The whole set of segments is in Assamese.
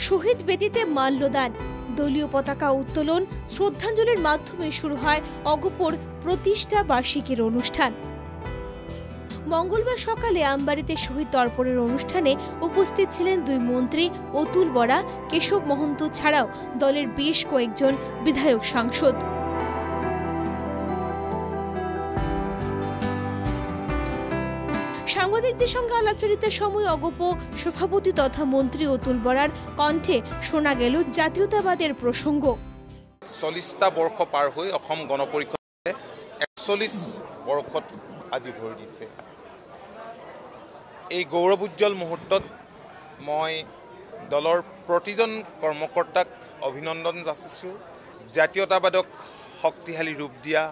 শহীদ বেদিতে মাল্যদান, দলীয় পতাকা উত্তোলন, শ্রদ্ধাঞ্জলির মাধ্যমে শুরু হয় অগপর প্রতিষ্ঠা বার্ষিকীর অনুষ্ঠান। মঙ্গলবার সকালে আমবাড়িতে শহীদ তর্পণের অনুষ্ঠানে উপস্থিত ছিলেন দুই মন্ত্রী অতুল বরা, কেশব মহন্ত ছাড়াও দলের বেশ কয়েকজন বিধায়ক সাংসদ। সাংবাদিকদের সঙ্গে আলাপচারিতার সময় অগপ সভাপতি তথা মন্ত্রী অতুল বরার কণ্ঠে শোনা গেল জাতীয়তাবাদের প্রসঙ্গ। 40টা বৰ্ষ পাৰ হৈ অসম গণ পৰিষদে 41 বৰ্ষত আজি ভৰি দিছে। এই গৌৰৱোজ্জ্বল মুহূৰ্তত মই দলৰ প্ৰতিজন কৰ্মকৰ্তাক অভিনন্দন যাচিছোঁ। জাতীয়তাবাদক শক্তিশালী ৰূপ দিয়া,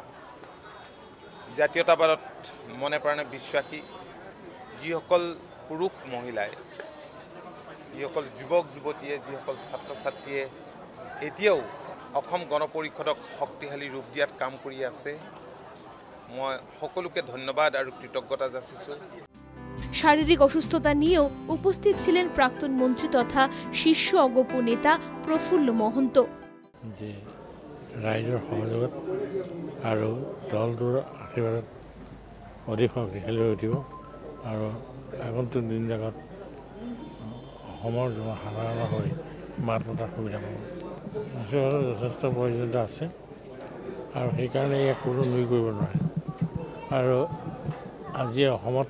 জাতীয়তাবাদত মনে প্ৰাণে বিশ্বাসী যিসকল পুৰুষ মহিলাই, যিসকল যুৱক যুৱতীয়ে, যিসকল ছাত্ৰ ছাত্ৰীয়ে এতিয়াও অসম গণ পৰিষদক শক্তিশালী ৰূপ দিয়াত কাম কৰি আছে, মই সকলোকে ধন্যবাদ আৰু কৃতজ্ঞতা যাচিছোঁ। শাৰীৰিক অসুস্থতা নিয়েও উপস্থিত ছিলেন প্ৰাক্তন মন্ত্ৰী তথা শীৰ্ষ অগপ নেতা প্ৰফুল্ল মহন্ত। যে ৰাইজৰ সহযোগত আৰু দলটোৰ আশীৰ্বাদত অধিক শক্তিশালী হৈ উঠিব আৰু আগন্তুক দিনবিলাকত অসমৰ জনসাধাৰণৰ হৈ মাত মতাৰ সুবিধা পাব। আশীৰ্বাদৰ যথেষ্ট প্ৰয়োজনীয়তা আছে আৰু সেইকাৰণে ইয়াক কোনো নুই কৰিব নোৱাৰে। আৰু আজি অসমত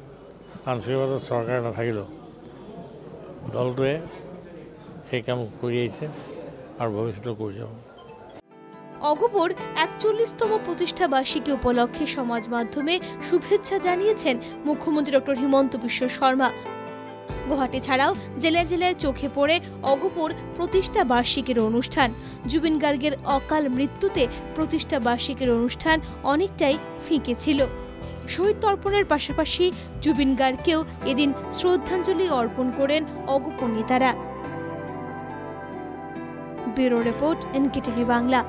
আশীৰ্বাদত চৰকাৰ নাথাকিলেও দলটোৱে সেই কাম কৰি আহিছে আৰু ভৱিষ্যতেও কৰি যাব। অগপর 41তম প্রতিষ্ঠা বার্ষিকী উপলক্ষে সমাজ মাধ্যমে শুভেচ্ছা জানিয়েছেন মুখ্যমন্ত্রী ডক্টর হিমন্ত বিশ্ব শর্মা। গুয়াহাটি ছাড়াও জেলায় জেলায় চোখে পড়ে অগপর প্রতিষ্ঠা বার্ষিকীর অনুষ্ঠান। জুবিন গার্গের অকাল মৃত্যুতে প্রতিষ্ঠা বার্ষিকীর অনুষ্ঠান অনেকটাই ফিকে ছিল। শহীদ তর্পণের পাশাপাশি জুবিন গার্গকেও এদিন শ্রদ্ধাঞ্জলি অর্পণ করেন অগপ নেতারা। Bureau report, NKTV Bangla.